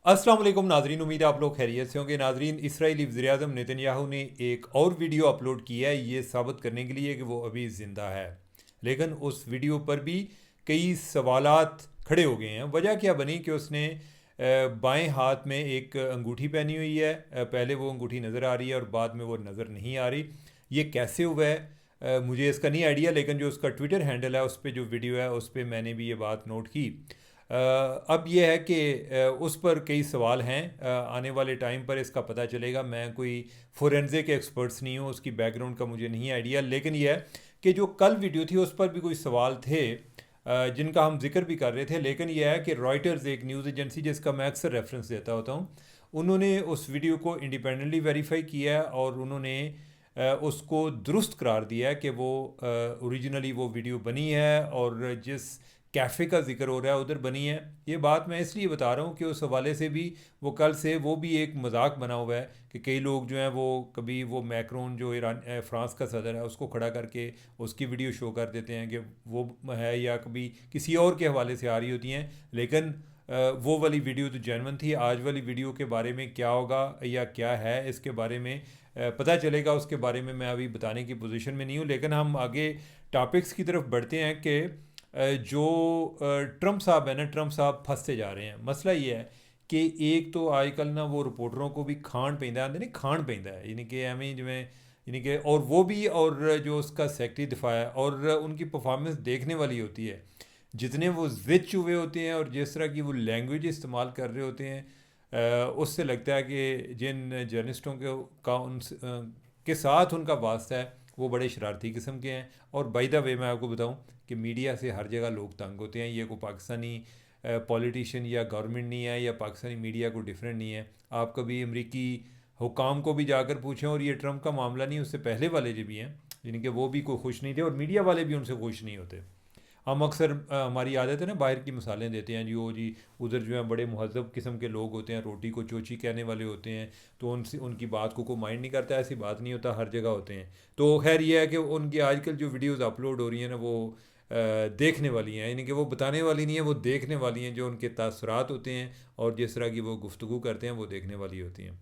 अस्सलाम वालेकुम नाजरीन, उम्मीद है आप लोग खैरियत से होंगे। नाजरीन, इसराइली वज़ीर-ए-आज़म नेतन्याहू ने एक और वीडियो अपलोड किया है ये साबित करने के लिए कि वो अभी ज़िंदा है। लेकिन उस वीडियो पर भी कई सवालात खड़े हो गए हैं। वजह क्या बनी कि उसने बाएं हाथ में एक अंगूठी पहनी हुई है। पहले वो अंगूठी नज़र आ रही है और बाद में वो नज़र नहीं आ रही। ये कैसे हुआ है मुझे इसका नहीं आइडिया, लेकिन जो उसका ट्विटर हैंडल है उस पर जो वीडियो है उस पर मैंने भी ये बात नोट की। अब यह है कि उस पर कई सवाल हैं। आने वाले टाइम पर इसका पता चलेगा। मैं कोई फोरेंसिक एक्सपर्ट्स नहीं हूँ, उसकी बैकग्राउंड का मुझे नहीं आइडिया, लेकिन यह है कि जो कल वीडियो थी उस पर भी कोई सवाल थे जिनका हम जिक्र भी कर रहे थे। लेकिन यह है कि रॉयटर्स, एक न्यूज़ एजेंसी जिसका मैं अक्सर रेफरेंस देता होता हूँ, उन्होंने उस वीडियो को इंडिपेंडेंटली वेरीफाई किया है और उन्होंने उसको दुरुस्त करार दिया है कि वो ओरिजिनली वो वीडियो बनी है और जिस कैफ़े का जिक्र हो रहा है उधर बनी है। ये बात मैं इसलिए बता रहा हूँ कि उस हवाले से भी वो कल से वो भी एक मजाक बना हुआ है कि कई लोग जो हैं वो कभी वो मैक्रोन जो ईरान फ्रांस का सदर है उसको खड़ा करके उसकी वीडियो शो कर देते हैं कि वो है, या कभी किसी और के हवाले से आ रही होती हैं। लेकिन वो वाली वीडियो तो जेन्युइन थी। आज वाली वीडियो के बारे में क्या होगा या क्या है इसके बारे में पता चलेगा। उसके बारे में मैं अभी बताने की पोजीशन में नहीं हूँ। लेकिन हम आगे टॉपिक्स की तरफ बढ़ते हैं कि जो ट्रम्प साहब है ना, ट्रम्प साहब फंसते जा रहे हैं। मसला ये है कि एक तो आजकल ना वो रिपोर्टरों को भी खाण पैंदा आंदे नहीं, खाण पैंदा है, यानी कि एवं जिमें, यानी कि और वो भी, और जो उसका सेक्रेटरी दिफा है और उनकी परफॉर्मेंस देखने वाली होती है। जितने वो जिद हुए होते हैं और जिस तरह की वो लैंग्वेज इस्तेमाल कर रहे होते हैं, उससे लगता है कि जिन जर्नलिस्टों के का उन के साथ उनका वास्ता है वो बड़े शरारती किस्म के हैं। और बाय द वे मैं आपको बताऊं कि मीडिया से हर जगह लोग तंग होते हैं। ये कोई पाकिस्तानी पॉलिटिशियन या गवर्नमेंट नहीं है या पाकिस्तानी मीडिया को डिफरेंट नहीं है। आप कभी अमरीकी हुकाम को भी जाकर पूछें, और ये ट्रम्प का मामला नहीं, उससे पहले वाले जो भी हैं, यानी कि वो भी कोई खुश नहीं थे और मीडिया वाले भी उनसे खुश नहीं होते। हम अक्सर हमारी आदत है ना, बाहर की मिसालें देते हैं जी, वो जी उधर जो है बड़े महज़ब किस्म के लोग होते हैं, रोटी को चोची कहने वाले होते हैं, तो उनसे उनकी बात को माइंड नहीं करता। ऐसी बात नहीं होता, हर जगह होते हैं। तो खैर ये है कि उनकी आजकल जो वीडियोज़ अपलोड हो रही हैं ना वो देखने वाली हैं, यानी कि वो बताने वाली नहीं है, वो देखने वाली हैं। जो उनके तासरात होते हैं और जिस तरह की वो गुफ्तगू करते हैं वो देखने वाली होती हैं।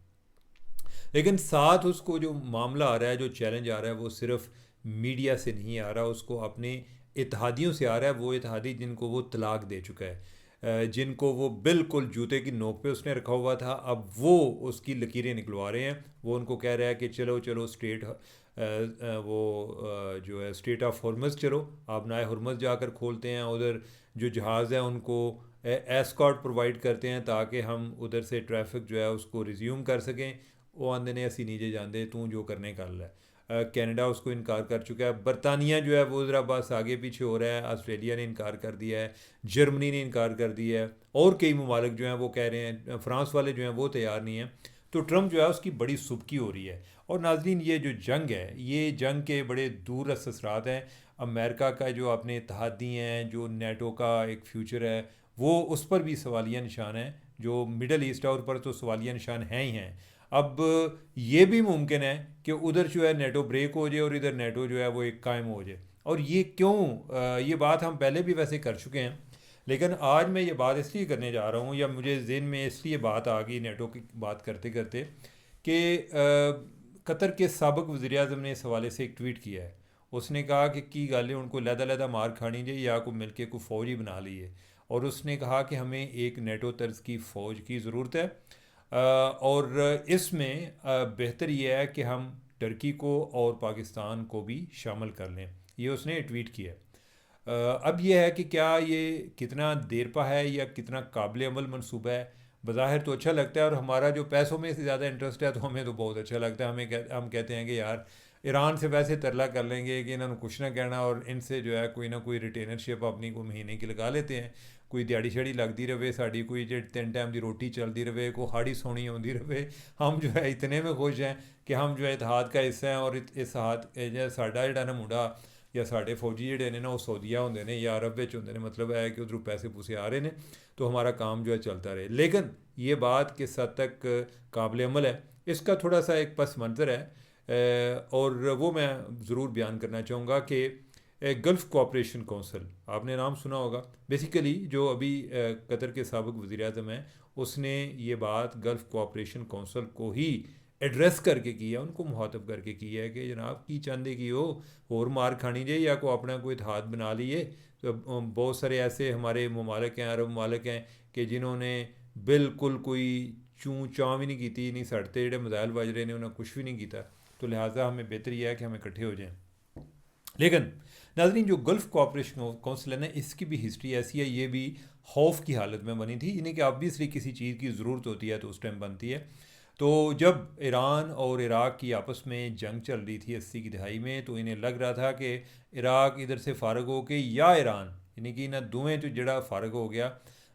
लेकिन साथ उसको जो मामला आ रहा है, जो चैलेंज आ रहा है, वो सिर्फ मीडिया से नहीं आ रहा, उसको अपने इत्तेहादियों से आ रहा है। वो इत्तेहादी जिनको वो तलाक दे चुका है, जिनको वो बिल्कुल जूते की नोक पे उसने रखा हुआ था, अब वो उसकी लकीरें निकलवा रहे हैं। वो उनको कह रहा है कि चलो चलो स्टेट जो है स्टेट ऑफ हरमज़, चलो आप नाए हरमज़ जाकर खोलते हैं। उधर जो जहाज़ है उनको एस्कॉर्ट प्रोवाइड करते हैं ताकि हम उधर से ट्रैफिक जो है उसको रिज्यूम कर सकें। वो आंदे ने असी नीचे जाते, तू जो करने कर ले। कनाडा उसको इनकार कर चुका है। बरतानिया जो है वो ज़रा बस आगे पीछे हो रहा है। ऑस्ट्रेलिया ने इनकार कर दिया है, जर्मनी ने इनकार कर दिया है, और कई ममालिक जो हैं वो कह रहे हैं, फ्रांस वाले जो हैं वो तैयार नहीं हैं। तो ट्रम्प जो है उसकी बड़ी सुबकी हो रही है। और नाजरीन, ये जो जंग है, ये जंग के बड़े दूर असरात हैं। अमेरिका का जो अपने इत्तेहादी हैं, जो नेटो का एक फ्यूचर है, वो उस पर भी सवालिया निशान है। जो मिडल ईस्ट है उस पर तो सवालिया निशान हैं ही हैं। अब ये भी मुमकिन है कि उधर जो है नेटो ब्रेक हो जाए और इधर नेटो जो है वो एक कायम हो जाए। और ये क्यों, ये बात हम पहले भी वैसे कर चुके हैं, लेकिन आज मैं ये बात इसलिए करने जा रहा हूँ, या मुझे ज़हन में इसलिए बात आ गई नेटो की बात करते करते, कि कतर के साबिक वज़ीर आज़म ने इस हवाले से एक ट्वीट किया है। उसने कहा कि की गल है उनको लैदा लैदा मार खानी चाहिए या को मिल के को फ़ौज ही बना ली है। और उसने कहा कि हमें एक नेटो तर्ज की फ़ौज की ज़रूरत है। और इसमें बेहतर यह है कि हम टर्की को और पाकिस्तान को भी शामिल कर लें। ये उसने ट्वीट किया। अब यह है कि क्या ये कितना देरपा है या कितना काबिल अमल मनसूबा है। बज़ाहिर तो अच्छा लगता है, और हमारा जो पैसों में से ज़्यादा इंटरेस्ट है तो हमें तो बहुत अच्छा लगता है। हम कहते हैं कि यार ईरान से वैसे तरला कर लेंगे कि इन्होंने कुछ ना कहना, और इनसे जो है कोई ना कोई रिटेनरशिप अपनी को महीने की लगा लेते हैं। कोई दिहाड़ी शड़ी लगती रहे साड़ी, कोई जो 3 टाइम की रोटी चलती रहे, कोई हाड़ी सोनी आती रहे। हम जो है इतने में खुश हैं कि हम जो है इतिहाद का हिस्सा हैं। और इस हाथ साडा जिहड़ा ना मुंडा या साढ़े फौजी जोड़े ने ना वो सऊदीया होंगे ने या अरब विच होंगे ने, मतलब है कि उधरों पैसे पूसे आ रहे हैं, तो हमारा काम जो है चलता रहे। लेकिन ये बात किस हद तक काबिल अमल है, इसका थोड़ा सा एक पस मंज़र है। और वो मैं ज़रूर बयान करना चाहूँगा कि गल्फ़ कोऑपरेशन काउंसिल, आपने नाम सुना होगा। बेसिकली जो अभी कतर के साबिक वज़ीर आज़म हैं उसने ये बात गल्फ़ कोऑपरेशन काउंसिल को ही एड्रेस करके किया, उनको मुखातब करके किया है कि जनाब की चाहते कि हो और मार खानी जाए या को अपना कोई इत्तेहाद बना लिए। तो बहुत सारे ऐसे हमारे ममालिक हैं, अरब ममालिक हैं कि जिन्होंने बिल्कुल कोई चूँ चाँ भी नहीं की, नहीं सड़ते जो मिसाइल बज रहे ने उन्हें कुछ भी नहीं किया। तो लिहाजा हमें बेहतर यह है कि हम इकट्ठे हो जाएँ। लेकिन नाज़रीन, जो गल्फ़ कोऑपरेशन काउंसिल है ना, इसकी भी हिस्ट्री ऐसी है, ये भी खौफ की हालत में बनी थी। यानी कि ऑब्वियसली किसी चीज़ की ज़रूरत होती है तो उस टाइम बनती है। तो जब ईरान और इराक़ की आपस में जंग चल रही थी 80 की दहाई में, तो इन्हें लग रहा था कि इराक़ इधर से फ़ारग हो के या ईरान, यानी कि इन्हें दोवें तो जड़ा फ़ारग हो गया,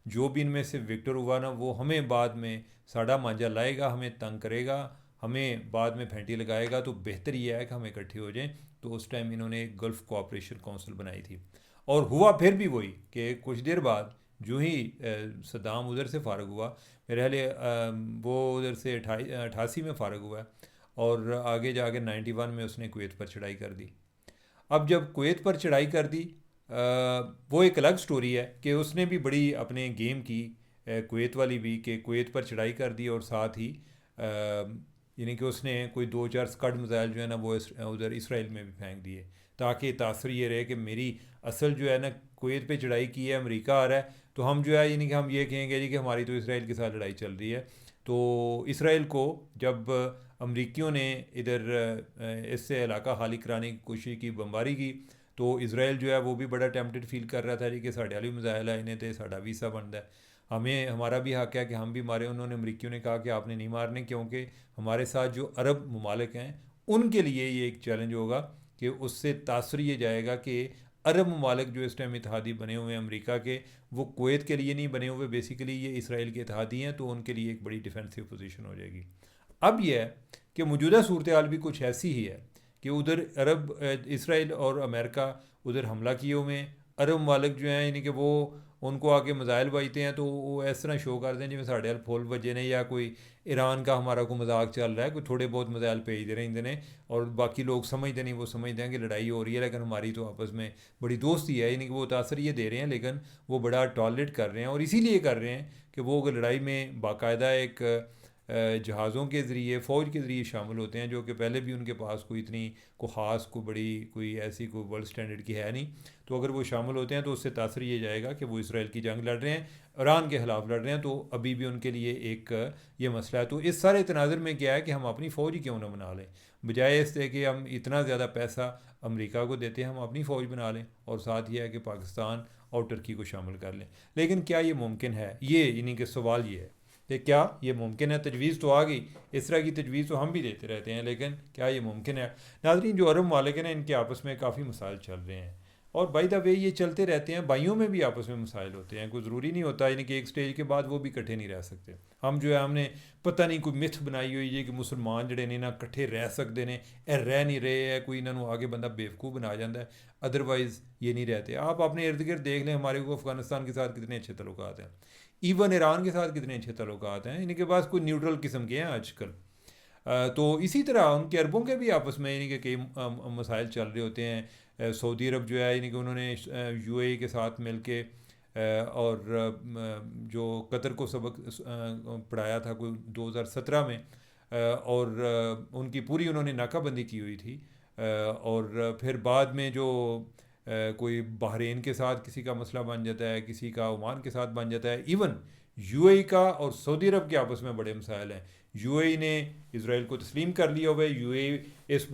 जो भी इनमें से विक्टर हुआ ना वो हमें बाद में साड़ा मांझा लाएगा, हमें तंग करेगा, हमें बाद में फेंटी लगाएगा। तो बेहतर यह है कि हम इकट्ठे हो जाएं। तो उस टाइम इन्होंने एक गल्फ़ कोऑपरेशन काउंसिल बनाई थी। और हुआ फिर भी वही कि कुछ देर बाद जो ही सद्दाम उधर से फ़ारग हुआ, मेरे ख्याल वो उधर से 88 में फ़ारग हुआ है, और आगे जाके 91 में उसने कुवैत पर चढ़ाई कर दी। अब जब कुवैत पर चढ़ाई कर दी, वो एक अलग स्टोरी है कि उसने भी बड़ी अपने गेम की, कुवैत वाली भी, कि कुवैत पर चढ़ाई कर दी और साथ ही यानी कि उसने कोई 2-4 स्कड मिसाइल जो है ना वो उधर इसराइल में भी फेंक दिए, ताकि तासर ये रहे कि मेरी असल जो है ना कुवैत पे चढ़ाई की है, अमेरिका आ रहा है, तो हम जो है यानी कि हम ये कहेंगे जी कि हमारी तो इसराइल के साथ लड़ाई चल रही है। तो इसराइल को जब अमरीकियों ने इधर इससे इलाका खाली कराने की कोशिश की, बमबारी की, तो इसराइल जो है वो भी बड़ा टेम्पटेड फील कर रहा था जी कि साढ़े वाली मिसाइल है, इन्हें तो साढ़ा भी हिस्सा बनता है, हमें हमारा भी हक है कि हम भी मारे। उन्होंने अमरीकियों ने कहा कि आपने नहीं मारने, क्योंकि हमारे साथ जो अरब ममालिक हैं उनके लिए ये एक चैलेंज होगा कि उससे तासर ये जाएगा कि अरब ममालिक जो इस टाइम इत्तेहादी बने हुए हैं अमेरिका के, वो कुवैत के लिए नहीं बने हुए, बेसिकली ये इसराइल के इत्तेहादी हैं, तो उनके लिए एक बड़ी डिफेंसिव पोजीशन हो जाएगी। अब यह है कि मौजूदा सूरत हाल भी कुछ ऐसी ही है कि उधर अरब इसराइल और अमेरिका उधर हमला किए हुए हैं, अरब ममालिक जो हैं यानी कि वो उनको आके मिसाइल बजते हैं तो वो इस तरह शो करते हैं जिमें साढ़े हाल फुल बजे ने, या कोई ईरान का हमारा कोई मजाक चल रहा है, कोई थोड़े बहुत मिसाइल भेज दे रहे हैं, और बाकी लोग समझते नहीं, वो समझते हैं कि लड़ाई हो रही है, लेकिन हमारी तो आपस में बड़ी दोस्ती है, यानी कि वो तासर ये दे रहे हैं, लेकिन वो बड़ा टॉलरेट कर रहे हैं, और इसीलिए कर रहे हैं कि वो लड़ाई में बाकायदा एक जहाज़ों के ज़रिए, फ़ौज के ज़रिए शामिल होते हैं, जो कि पहले भी उनके पास कोई इतनी को ख़ास को बड़ी कोई ऐसी कोई वर्ल्ड स्टैंडर्ड की है नहीं। तो अगर वो शामिल होते हैं तो उससे तासर ये जाएगा कि वो इसराइल की जंग लड़ रहे हैं, ईरान के ख़िलाफ़ लड़ रहे हैं, तो अभी भी उनके लिए एक ये मसला है। तो इस सारे तनाज़ुर में क्या है कि हम अपनी फ़ौज ही क्यों ना बना लें, बजाय इससे कि हम इतना ज़्यादा पैसा अमेरिका को देते हैं, हम अपनी फ़ौज बना लें, और साथ ये है कि पाकिस्तान और तुर्की को शामिल कर लें। लेकिन क्या ये मुमकिन है, ये यानी कि सवाल ये है कि क्या ये मुमकिन है। तजवीज़ तो आ गई, इस तरह की तजवीज़ तो हम भी देते रहते हैं, लेकिन क्या ये मुमकिन है। नाज़रीन, जो अरब मालिक हैं ना, इनके आपस में काफ़ी मसाइल चल रहे हैं, और बाय द वे ये चलते रहते हैं, भाइयों में भी आपस में मसाइल होते हैं, कोई ज़रूरी नहीं होता यानी कि एक स्टेज के बाद वो भी इकट्ठे नहीं रह सकते। हम जो है हमने पता नहीं कोई मिथ बनाई हुई है कि मुसलमान जड़े ने ना इकट्ठे रह सकते हैं, रह नहीं रहे है, कोई इन्होंने आगे बंदा बेवकूफ़ बना जाता है, अदरवाइज़ ये नहीं रहते। आप अपने इर्द गिर्द देख लें, हमारे को अफ़गानिस्तान के साथ कितने अच्छे तल्लुकात हैं, इवन ईरान के साथ कितने अच्छे तल्लुकात हैं, इनके पास कोई न्यूट्रल किस्म के हैं आजकल। तो इसी तरह उनके अरबों के भी आपस में यानी कि कई मसाइल चल रहे होते हैं। सऊदी अरब जो है यानी कि उन्होंने यूएई के साथ मिल के और जो कतर को सबक पढ़ाया था कोई 2017 में, और उनकी पूरी उन्होंने नाकाबंदी की हुई थी, और फिर बाद में जो कोई बहरीन के साथ किसी का मसला बन जाता है, किसी का ओमान के साथ बन जाता है, इवन यूएई का और सऊदी अरब के आपस में बड़े मसाइल हैं। यूएई ने इसराइल को तस्लीम कर लिया हुआ है, यूएई इस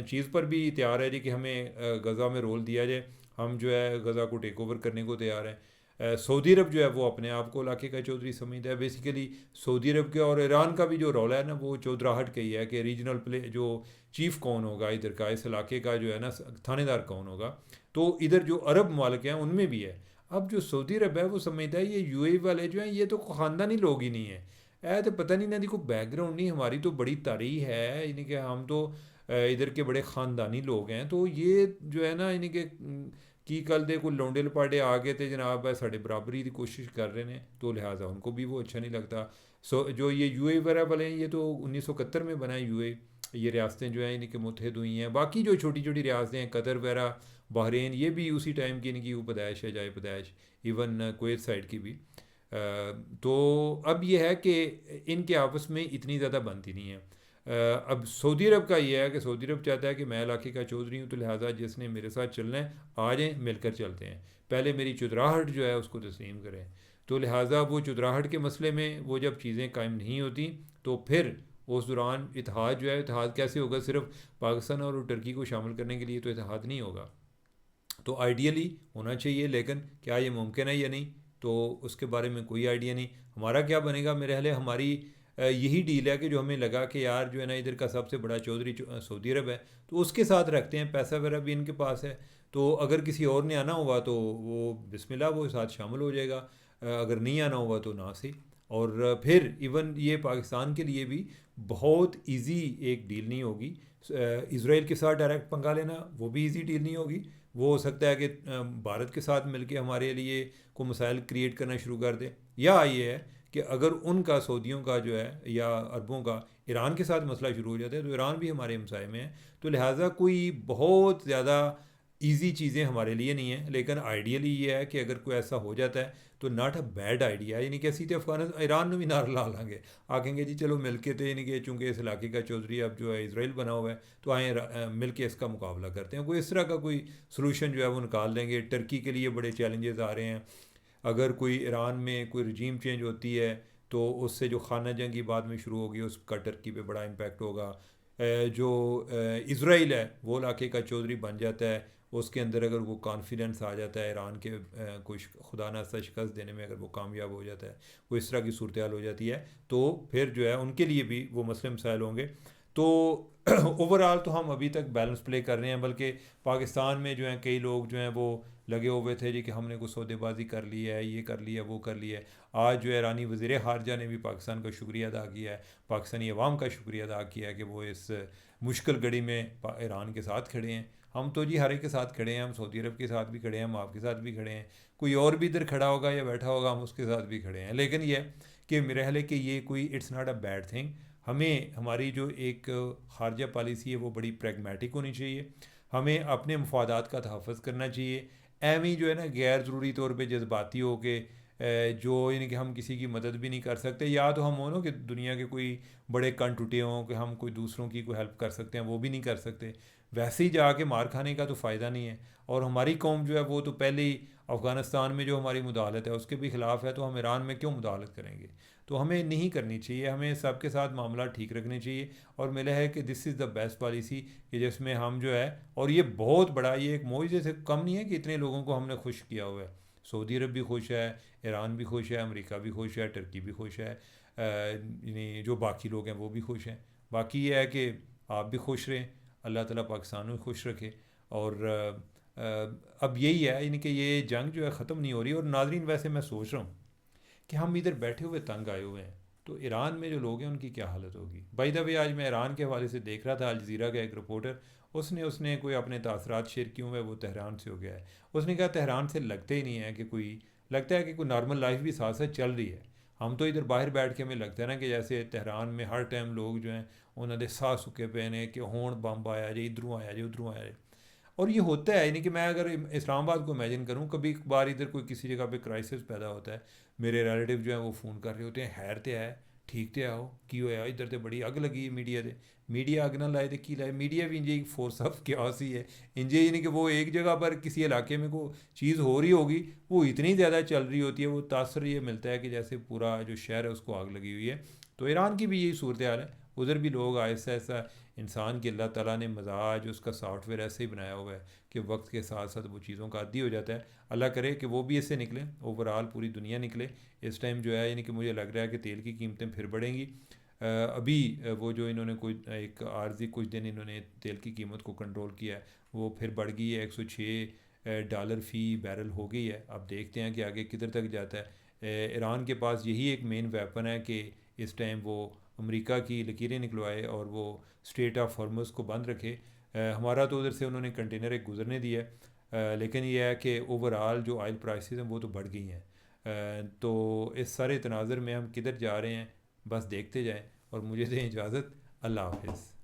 चीज़ पर भी तैयार है जी कि हमें गज़ा में रोल दिया जाए, हम जो है गज़ा को टेक ओवर करने को तैयार हैं। सऊदी अरब जो है वो अपने आप को इलाके का चौधरी समझता है। बेसिकली सऊदी अरब के और ईरान का भी जो रोल है ना, वो चौधराहट का ही है कि रीजनल प्ले जो चीफ़ कौन होगा इधर का, इस इलाके का जो है ना थानेदार कौन होगा। तो इधर जो अरब मालिक हैं उनमें भी है। अब जो सऊदी अरब है वो समझता है ये यूएई वाले जो हैं ये तो ख़ानदानी लोग ही नहीं है, ऐ तो पता नहीं ना कोई बैकग्राउंड नहीं, हमारी तो बड़ी तारीख है, यानी कि हम तो इधर के बड़े ख़ानदानी लोग हैं, तो ये जो है ना यानी कि कल दे कोई लौंडे लपाटे आ गए थे जनाब साढ़े बराबरी की कोशिश कर रहे हैं, तो लिहाजा उनको भी वो अच्छा नहीं लगता। जो ये यूएई वगैरह वाले हैं ये तो 1971 में बना है यूएई, ये रियासतें जो हैं इनकी मुत्तहिद हुई हैं। बाकी जो छोटी छोटी रियासतें हैं कतर वगैरह, बहरीन, ये भी उसी टाइम की इनकी पैदाइश है, जाए पैदाइश, इवन कुवैत साइड की भी। तो अब ये है कि इनके आपस में इतनी ज़्यादा बनती नहीं है। अब सऊदी अरब का ये है कि सऊदी अरब चाहता है कि मैं इलाके का चौधरी हूँ, तो लिहाजा जिसने मेरे साथ चलना है आ जाएँ, मिलकर चलते हैं, पहले मेरी चुदराहट जो है उसको तस्लीम करें। तो लिहाजा वो चुदराहट के मसले में वो जब चीज़ें कायम नहीं होती तो फिर उस दौरान इत्तेहाद जो है, इत्तेहाद कैसे होगा, सिर्फ पाकिस्तान और टर्की को शामिल करने के लिए तो इत्तेहाद नहीं होगा। तो आइडियली होना चाहिए, लेकिन क्या ये मुमकिन है या नहीं, तो उसके बारे में कोई आइडिया नहीं। हमारा क्या बनेगा, मेरे ख्याल है हमारी यही डील है कि जो हमें लगा कि यार जो है ना इधर का सबसे बड़ा चौधरी सऊदी अरब है, तो उसके साथ रखते हैं, पैसा वगैरह भी इनके पास है, तो अगर किसी और ने आना होगा तो वो बिस्मिल्लाह वो साथ शामिल हो जाएगा, अगर नहीं आना होगा तो ना सही। और फिर इवन ये पाकिस्तान के लिए भी बहुत इजी एक डील नहीं होगी। इसराइल के साथ डायरेक्ट पंगा लेना वो भी इजी डील नहीं होगी। वो हो सकता है कि भारत के साथ मिलके हमारे लिए को मसाइल क्रिएट करना शुरू कर दे, या ये है कि अगर उनका सऊदियों का जो है या अरबों का ईरान के साथ मसला शुरू हो जाता है तो ईरान भी हमारे हमसाए में है। तो लिहाजा कोई बहुत ज़्यादा इजी चीज़ें हमारे लिए नहीं है, लेकिन आइडियली ये है कि अगर कोई ऐसा हो जाता है तो नॉट अ बैड आइडिया, यानी कि सीधे अफगानिस्तान ईरान में भी नारा ला लाएंगे, आखेंगे जी चलो मिल के, तो यानी कि चूँकि इस इलाके का चौधरी अब जो है इसराइल बना हुआ है तो आए मिल के इसका मुकाबला करते हैं, कोई इस तरह का कोई सलूशन जो है वो निकाल देंगे। टर्की के लिए बड़े चैलेंजेस आ रहे हैं, अगर कोई ईरान में कोई रजीम चेंज होती है तो उससे जो खाना जंगी बाद में शुरू होगी उसका टर्की पे बड़ा इम्पैक्ट होगा। जो इसराइल है वो इलाके का चौधरी बन जाता है, उसके अंदर अगर वो कॉन्फिडेंस आ जाता है ईरान के कोई खुदा न शिकस्त देने में, अगर वो कामयाब हो जाता है, वो इस तरह की सूरत हाल हो जाती है, तो फिर जो है उनके लिए भी वो मसले मसाइल होंगे। तो ओवरऑल तो हम अभी तक बैलेंस प्ले कर रहे हैं, बल्कि पाकिस्तान में जो हैं कई लोग जो हैं वो लगे हुए थे जी कि हमने कुछ सौदेबाजी कर ली है, ये कर लिया, वो कर लिया है। आज जो है ईरानी वज़ीर ख़ारजा ने भी पाकिस्तान का शुक्रिया अदा किया है, पाकिस्तानी अवाम का शुक्रिया अदा किया है कि वो इस मुश्किल घड़ी में ईरान के साथ खड़े हैं। हम तो जी हर एक के साथ खड़े हैं, हम सऊदी अरब के साथ भी खड़े हैं, हम आपके साथ भी खड़े हैं, कोई और भी इधर खड़ा होगा या बैठा होगा हम उसके साथ भी खड़े हैं। लेकिन ये कि मेरे ख्याल है कि ये कोई it's not a bad thing. हमें हमारी जो एक खारजा पॉलिसी है वो बड़ी प्रैग्मेटिक होनी चाहिए, हमें अपने मफादात का तहफ़्फ़ुज़ करना चाहिए। एवं ही जो है ना गैर ज़रूरी तौर पे जज्बाती हो के जो यानी कि हम किसी की मदद भी नहीं कर सकते, या तो हम हो ना कि दुनिया के कोई बड़े कण टूटे हों कि हम कोई दूसरों की कोई हेल्प कर सकते हैं, वो भी नहीं कर सकते। वैसे ही जाके मार खाने का तो फ़ायदा नहीं है। और हमारी कौम जो है वो तो पहले ही अफ़गानिस्तान में जो हमारी मुदालत है उसके भी ख़िलाफ़ है, तो हम ईरान में क्यों मुदालत करेंगे। तो हमें नहीं करनी चाहिए, हमें सबके साथ मामला ठीक रखने चाहिए। और मिला है कि this is the best policy कि जिसमें हम जो है, और ये बहुत बड़ा, ये एक मोइज़े से कम नहीं है कि इतने लोगों को हमने खुश किया हुआ है। सऊदी अरब भी खुश है, ईरान भी खुश है, अमेरिका भी खुश है, टर्की भी खुश है, यानी जो बाकी लोग हैं वो भी खुश हैं। बाकी ये है कि आप भी खुश रहें, अल्लाह ताला पाकिस्तान में खुश रखे। और अब यही है, यानी कि ये जंग जो है ख़त्म नहीं हो रही। और नाज़रीन वैसे मैं सोच रहा हूँ कि हम इधर बैठे हुए तंग आए हुए हैं, तो ईरान में जो लोग हैं उनकी क्या हालत होगी। बाय द वे आज मैं ईरान के हवाले से देख रहा था, अल जज़ीरा का एक रिपोर्टर, उसने उसने कोई अपने तासरात शेयर किए हुए, वो तेहरान से हो गया है। उसने कहा तेहरान से लगते ही नहीं है कि कोई, लगता है कि कोई नॉर्मल लाइफ भी साथ साथ चल रही है। हम तो इधर बाहर बैठ के हमें लगता है ना कि जैसे तेहरान में हर टाइम लोग जो हैं उन्होंने साह सुके पे ने कि होण बम्ब आया जे, इधरों आया जे, उधरों आया जे। और ये होता है, यानी कि मैं अगर इस्लामाबाद को इमेजिन करूँ, कभी कभार इधर कोई किसी जगह पे क्राइसिस पैदा होता है, मेरे रिलेटिव जो है वो फ़ोन कर रहे होते हैं, हैर तो है ठीक तो आओ की होया, इधर तो बड़ी अग लगी है मीडिया से। मीडिया अग ना लाए तो की लाए, मीडिया भी इंजे एक फोर्स ऑफ क्यास ही है। इंजे यानी कि वो एक जगह पर किसी इलाके में कोई चीज़ हो रही होगी, वो इतनी ज़्यादा चल रही होती है, वो तासर ये मिलता है कि जैसे पूरा जो शहर है उसको आग लगी हुई है। तो ईरान की भी यही सूरत हाल है, उधर भी लोग आहिस्ता आहिस्ता, इंसान की अल्लाह ताला ने मजाज उसका सॉफ्टवेयर ऐसे ही बनाया हुआ है कि वक्त के साथ साथ वो चीज़ों का आदी हो जाता है। अल्लाह करे कि वो भी इससे निकले, ओवरऑल पूरी दुनिया निकले। इस टाइम जो है यानी कि मुझे लग रहा है कि तेल की कीमतें फिर बढ़ेंगी। अभी वो जो इन्होंने कोई एक आर्जी कुछ दिन इन्होंने तेल की कीमत को कंट्रोल किया है, वो फिर बढ़ गई है, $106 फ़ी बैरल हो गई है। अब देखते हैं कि आगे किधर तक जाता है। ईरान के पास यही एक मेन वेपन है कि इस टाइम वो अमेरिका की लकीरें निकलवाए और वो स्ट्रेट ऑफ हॉर्मुज़ को बंद रखे। हमारा तो उधर से उन्होंने कंटेनर एक गुजरने दिया है, लेकिन यह है कि ओवरऑल जो ऑयल प्राइसेस हैं वो तो बढ़ गई हैं। तो इस सारे तनाज़र में हम किधर जा रहे हैं, बस देखते जाएं। और मुझे दें इजाज़त, अल्लाह हाफ़िज़।